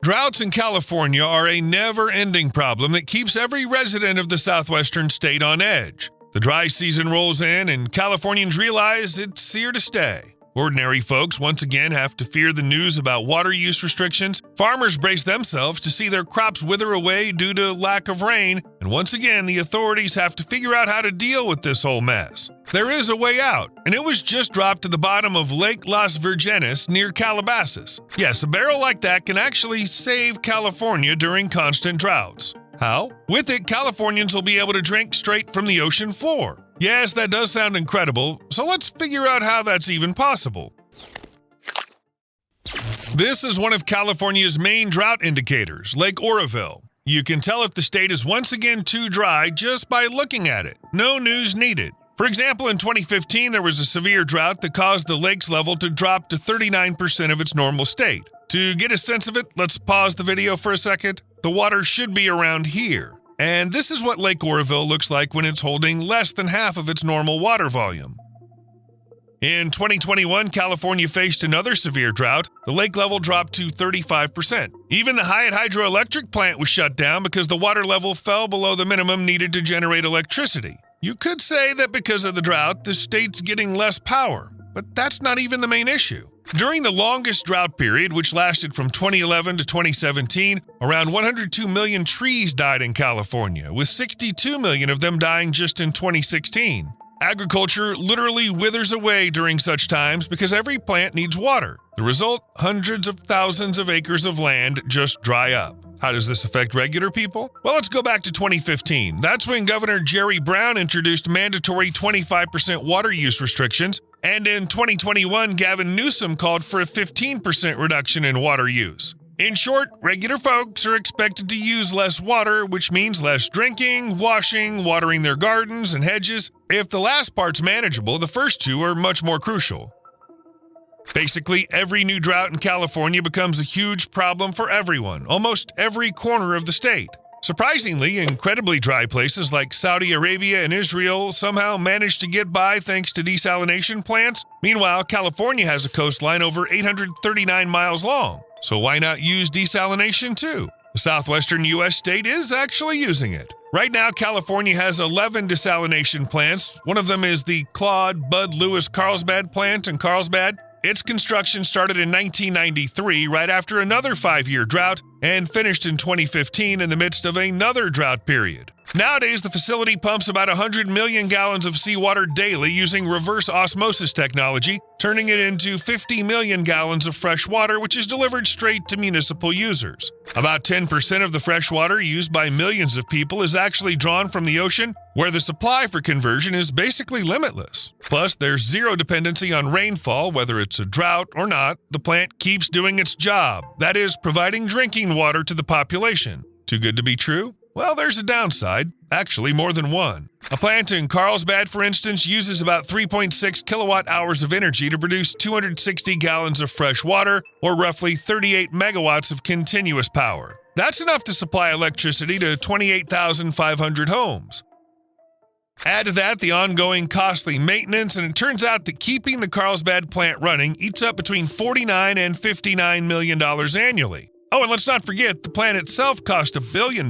Droughts in California are a never-ending problem that keeps every resident of the southwestern state on edge. The dry season rolls in, and Californians realize it's here to stay. Ordinary folks once again have to fear the news about water use restrictions. Farmers brace themselves to see their crops wither away due to lack of rain, and once again, the authorities have to figure out how to deal with this whole mess. There is a way out, and it was just dropped to the bottom of Lake Las Virgenes near Calabasas. Yes, a barrel like that can actually save California during constant droughts. How? With it, Californians will be able to drink straight from the ocean floor. Yes, that does sound incredible, so let's figure out how that's even possible. This is one of California's main drought indicators, Lake Oroville. You can tell if the state is once again too dry just by looking at it. No news needed. For example, in 2015, there was a severe drought that caused the lake's level to drop to 39% of its normal state. To get a sense of it, let's pause the video for a second. The water should be around here. And this is what Lake Oroville looks like when it's holding less than half of its normal water volume. In 2021, California faced another severe drought. The lake level dropped to 35%. Even the Hyatt hydroelectric plant was shut down because the water level fell below the minimum needed to generate electricity. You could say that because of the drought, the state's getting less power, but that's not even the main issue. During the longest drought period, which lasted from 2011 to 2017, around 102 million trees died in California, with 62 million of them dying just in 2016. Agriculture literally withers away during such times because every plant needs water. The result, hundreds of thousands of acres of land just dry up. How does this affect regular people? Well, let's go back to 2015. That's when Governor Jerry Brown introduced mandatory 25% water use restrictions, and in 2021, Gavin Newsom called for a 15% reduction in water use. In short, regular folks are expected to use less water, which means less drinking, washing, watering their gardens and hedges. If the last part's manageable, the first two are much more crucial. Basically, every new drought in California becomes a huge problem for everyone, almost every corner of the state. Surprisingly, incredibly dry places like Saudi Arabia and Israel somehow manage to get by thanks to desalination plants. Meanwhile, California has a coastline over 839 miles long. So why not use desalination too? The southwestern U.S. state is actually using it. Right now, California has 11 desalination plants. One of them is the Claude Bud Lewis Carlsbad plant in Carlsbad. Its construction started in 1993, right after another 5-year drought, and finished in 2015 in the midst of another drought period. Nowadays, the facility pumps about 100 million gallons of seawater daily using reverse osmosis technology, turning it into 50 million gallons of fresh water, which is delivered straight to municipal users. About 10% of the fresh water used by millions of people is actually drawn from the ocean, where the supply for conversion is basically limitless. Plus, there's zero dependency on rainfall, whether it's a drought or not. The plant keeps doing its job, that is, providing drinking water to the population. Too good to be true? Well, there's a downside, actually more than one. A plant in Carlsbad, for instance, uses about 3.6 kilowatt hours of energy to produce 260 gallons of fresh water, or roughly 38 megawatts of continuous power. That's enough to supply electricity to 28,500 homes. Add to that the ongoing costly maintenance, and it turns out that keeping the Carlsbad plant running eats up between $49 and $59 million annually. Oh, and let's not forget, the plant itself cost $1 billion.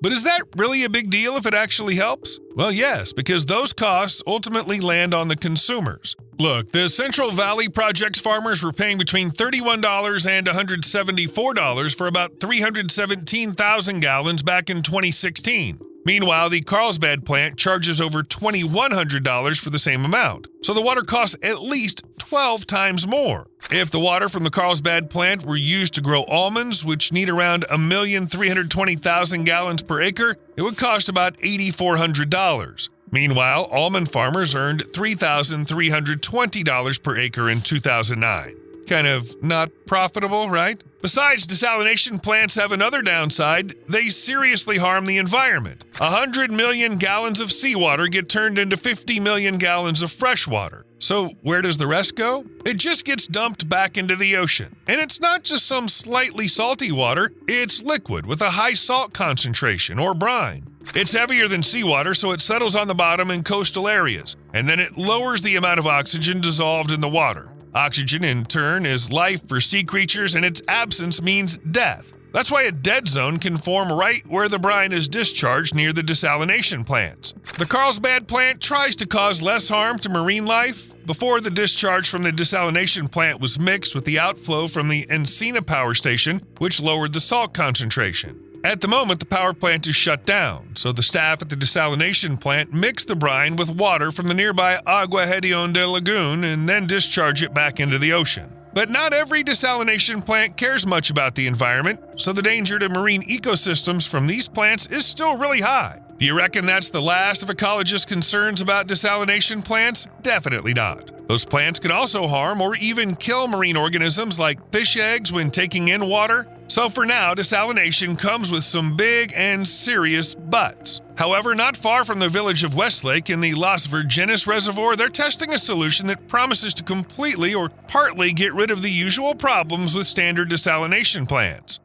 But is that really a big deal if it actually helps? Well, yes, because those costs ultimately land on the consumers. Look, the Central Valley Project's farmers were paying between $31 and $174 for about 317,000 gallons back in 2016. Meanwhile, the Carlsbad plant charges over $2,100 for the same amount. So the water costs at least 12 times more. If the water from the Carlsbad plant were used to grow almonds, which need around 1,320,000 gallons per acre, it would cost about $8,400. Meanwhile, almond farmers earned $3,320 per acre in 2009. Kind of not profitable, right? Besides, desalination plants have another downside. They seriously harm the environment. 100 million gallons of seawater get turned into 50 million gallons of fresh water. So where does the rest go? It just gets dumped back into the ocean. And it's not just some slightly salty water, it's liquid with a high salt concentration, or brine. It's heavier than seawater, so it settles on the bottom in coastal areas, and then it lowers the amount of oxygen dissolved in the water. Oxygen, in turn, is life for sea creatures, and its absence means death. That's why a dead zone can form right where the brine is discharged near the desalination plants. The Carlsbad plant tries to cause less harm to marine life. Before, the discharge from the desalination plant was mixed with the outflow from the Encina power station, which lowered the salt concentration. At the moment, the power plant is shut down, so the staff at the desalination plant mix the brine with water from the nearby Agua Hedionda lagoon and then discharge it back into the ocean. But not every desalination plant cares much about the environment, so the danger to marine ecosystems from these plants is still really high. Do you reckon that's the last of ecologists' concerns about desalination plants? Definitely not. Those plants can also harm or even kill marine organisms like fish eggs when taking in water. So for now, desalination comes with some big and serious buts. However, not far from the village of Westlake in the Las Virgenes Reservoir, they're testing a solution that promises to completely or partly get rid of the usual problems with standard desalination plants.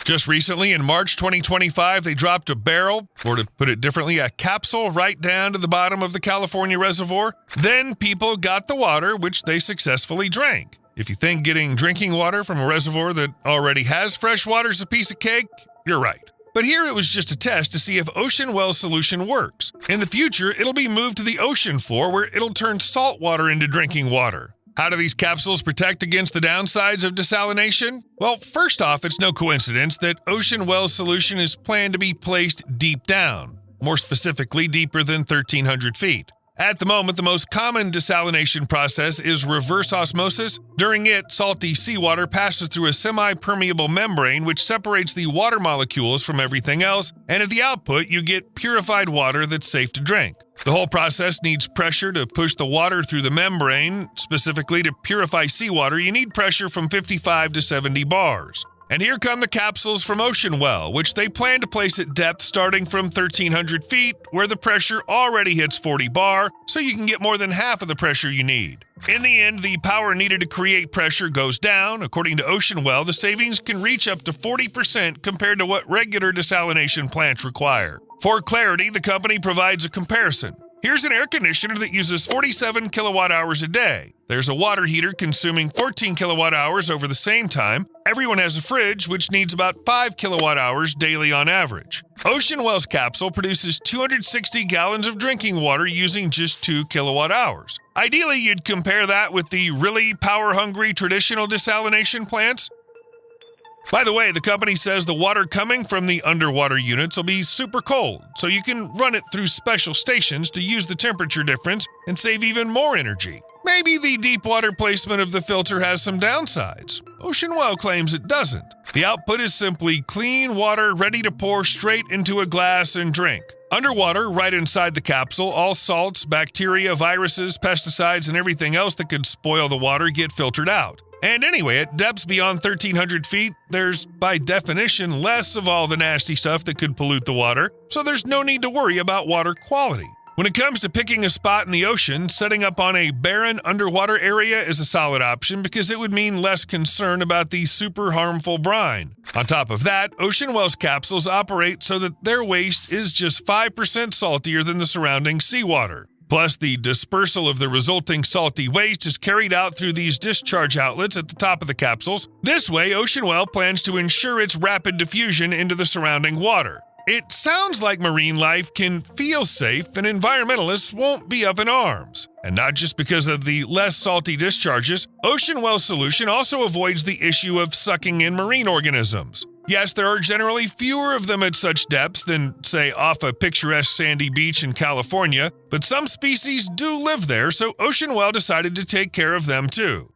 Just recently, in March 2025, they dropped a barrel, or to put it differently, a capsule right down to the bottom of the California reservoir. Then people got the water, which they successfully drank. If you think getting drinking water from a reservoir that already has fresh water is a piece of cake, you're right. But here it was just a test to see if Ocean Well's solution works. In the future, it'll be moved to the ocean floor where it'll turn salt water into drinking water. How do these capsules protect against the downsides of desalination? Well, first off, it's no coincidence that Ocean Well's solution is planned to be placed deep down, more specifically deeper than 1,300 feet. At the moment, the most common desalination process is reverse osmosis. During it, salty seawater passes through a semi-permeable membrane which separates the water molecules from everything else, and at the output, you get purified water that's safe to drink. The whole process needs pressure to push the water through the membrane. Specifically, to purify seawater, you need pressure from 55 to 70 bars. And here come the capsules from Ocean Well, which they plan to place at depth starting from 1,300 feet, where the pressure already hits 40 bar, so you can get more than half of the pressure you need. In the end, the power needed to create pressure goes down. According to Ocean Well, the savings can reach up to 40% compared to what regular desalination plants require. For clarity, the company provides a comparison. Here's an air conditioner that uses 47 kilowatt hours a day. There's a water heater consuming 14 kilowatt hours over the same time. Everyone has a fridge, which needs about 5 kilowatt hours daily on average. Ocean Well's capsule produces 260 gallons of drinking water using just 2 kilowatt hours. Ideally, you'd compare that with the really power-hungry traditional desalination plants. By the way, the company says the water coming from the underwater units will be super cold, so you can run it through special stations to use the temperature difference and save even more energy. Maybe the deep water placement of the filter has some downsides. Ocean Well claims it doesn't. The output is simply clean water ready to pour straight into a glass and drink. Underwater, right inside the capsule, all salts, bacteria, viruses, pesticides, and everything else that could spoil the water get filtered out. And anyway, at depths beyond 1,300 feet, there's, by definition, less of all the nasty stuff that could pollute the water, so there's no need to worry about water quality. When it comes to picking a spot in the ocean, setting up on a barren underwater area is a solid option because it would mean less concern about the super harmful brine. On top of that, Ocean Well's capsules operate so that their waste is just 5% saltier than the surrounding seawater. Plus, the dispersal of the resulting salty waste is carried out through these discharge outlets at the top of the capsules. This way, Ocean Well plans to ensure its rapid diffusion into the surrounding water. It sounds like marine life can feel safe and environmentalists won't be up in arms. And not just because of the less salty discharges, Ocean Well's solution also avoids the issue of sucking in marine organisms. Yes, there are generally fewer of them at such depths than, say, off a picturesque sandy beach in California, but some species do live there, so Ocean Well decided to take care of them too.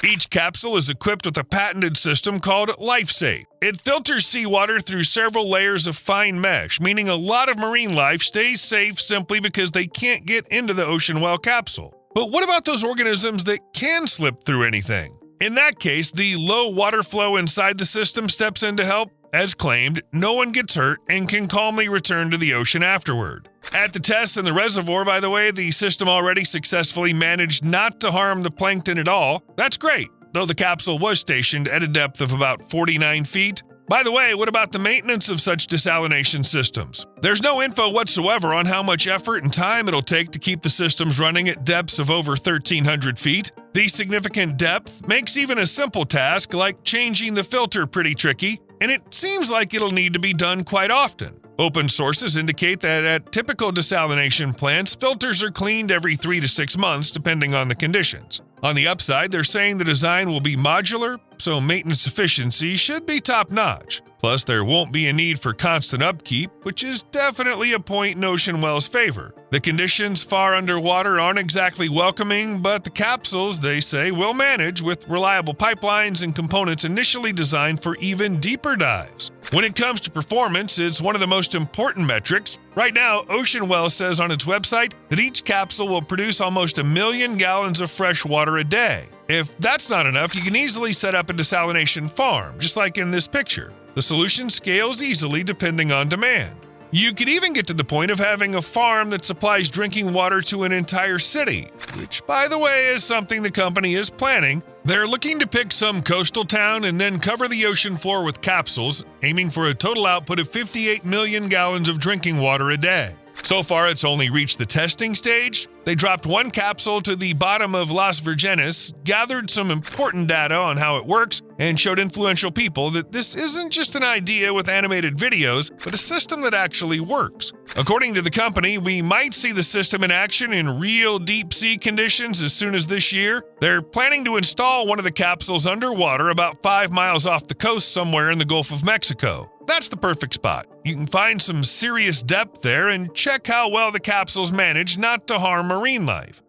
Each capsule is equipped with a patented system called LifeSafe. It filters seawater through several layers of fine mesh, meaning a lot of marine life stays safe simply because they can't get into the Ocean Well capsule. But what about those organisms that can slip through anything? In that case, the low water flow inside the system steps in to help. As claimed, no one gets hurt and can calmly return to the ocean afterward. At the tests in the reservoir, by the way, the system already successfully managed not to harm the plankton at all. That's great, though the capsule was stationed at a depth of about 49 feet. By the way, what about the maintenance of such desalination systems? There's no info whatsoever on how much effort and time it'll take to keep the systems running at depths of over 1,300 feet. The significant depth makes even a simple task like changing the filter pretty tricky, and it seems like it'll need to be done quite often. Open sources indicate that at typical desalination plants, filters are cleaned every 3 to 6 months depending on the conditions. On the upside, they're saying the design will be modular, so maintenance efficiency should be top-notch. Plus, there won't be a need for constant upkeep, which is definitely a point in Ocean Well's favor. The conditions far underwater aren't exactly welcoming, but the capsules, they say, will manage with reliable pipelines and components initially designed for even deeper dives. When it comes to performance, it's one of the most important metrics. Right now, Ocean Well says on its website that each capsule will produce almost 1 million gallons of fresh water a day. If that's not enough, you can easily set up a desalination farm, just like in this picture. The solution scales easily depending on demand. You could even get to the point of having a farm that supplies drinking water to an entire city, which, by the way, is something the company is planning. They're looking to pick some coastal town and then cover the ocean floor with capsules, aiming for a total output of 58 million gallons of drinking water a day. So far, it's only reached the testing stage. They dropped one capsule to the bottom of Las Virgenes, gathered some important data on how it works, and showed influential people that this isn't just an idea with animated videos, but a system that actually works. According to the company, we might see the system in action in real deep-sea conditions as soon as this year. They're planning to install one of the capsules underwater about 5 miles off the coast somewhere in the Gulf of Mexico. That's the perfect spot. You can find some serious depth there and check how well the capsules manage not to harm marine life.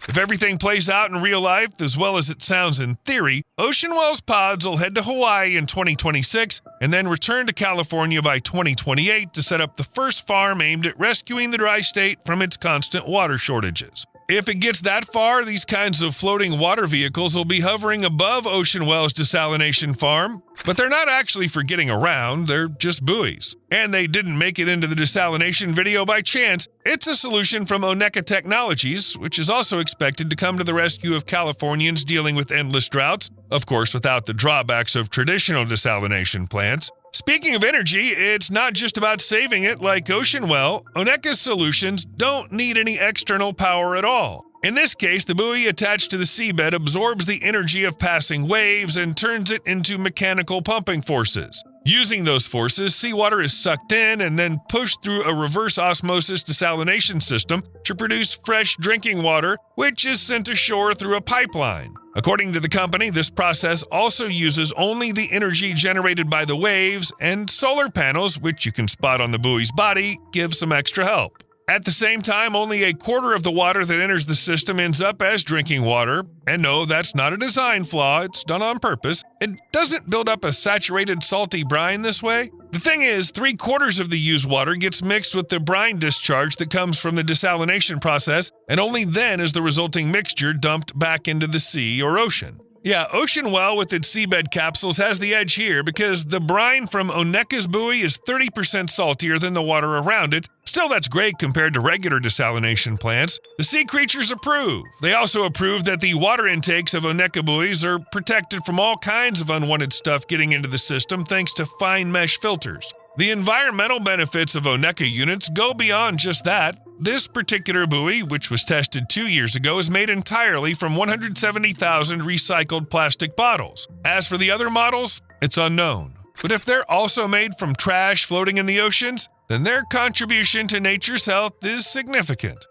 If everything plays out in real life as well as it sounds in theory, Ocean Well's pods will head to Hawaii in 2026 and then return to California by 2028 to set up the first farm aimed at rescuing the dry state from its constant water shortages. If it gets that far, these kinds of floating water vehicles will be hovering above Ocean Well's desalination farm. But they're not actually for getting around, they're just buoys. And they didn't make it into the desalination video by chance. It's a solution from Oneka Technologies, which is also expected to come to the rescue of Californians dealing with endless droughts, of course without the drawbacks of traditional desalination plants. Speaking of energy, it's not just about saving it like Ocean Well. Oneka's solutions don't need any external power at all. In this case, the buoy attached to the seabed absorbs the energy of passing waves and turns it into mechanical pumping forces. Using those forces, seawater is sucked in and then pushed through a reverse osmosis desalination system to produce fresh drinking water, which is sent ashore through a pipeline. According to the company, this process also uses only the energy generated by the waves, and solar panels, which you can spot on the buoy's body, give some extra help. At the same time, only a quarter of the water that enters the system ends up as drinking water. And no, that's not a design flaw, it's done on purpose. It doesn't build up a saturated salty brine this way. The thing is, 3/4 of the used water gets mixed with the brine discharge that comes from the desalination process, and only then is the resulting mixture dumped back into the sea or ocean. Yeah, Ocean Well with its seabed capsules has the edge here because the brine from Oneka's buoy is 30% saltier than the water around it. Still, that's great compared to regular desalination plants. The sea creatures approve. They also approve that the water intakes of Oneka buoys are protected from all kinds of unwanted stuff getting into the system thanks to fine mesh filters. The environmental benefits of Oneka units go beyond just that. This particular buoy, which was tested 2 years ago, is made entirely from 170,000 recycled plastic bottles. As for the other models, it's unknown. But if they're also made from trash floating in the oceans, then their contribution to nature's health is significant.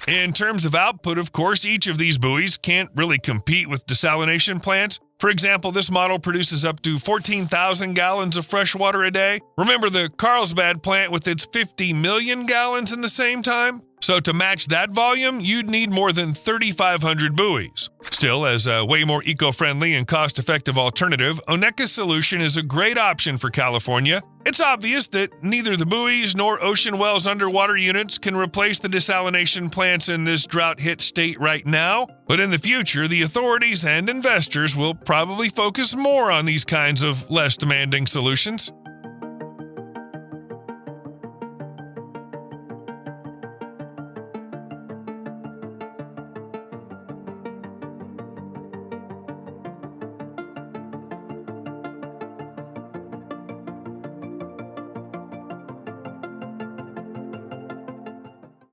In terms of output, of course, each of these buoys can't really compete with desalination plants. For example, this model produces up to 14,000 gallons of fresh water a day. Remember the Carlsbad plant with its 50 million gallons in the same time? So to match that volume, you'd need more than 3,500 buoys. Still, as a way more eco-friendly and cost-effective alternative, Oneka's solution is a great option for California. It's obvious that neither the buoys nor Ocean Well's underwater units can replace the desalination plants in this drought-hit state right now, but in the future, the authorities and investors will probably focus more on these kinds of less demanding solutions.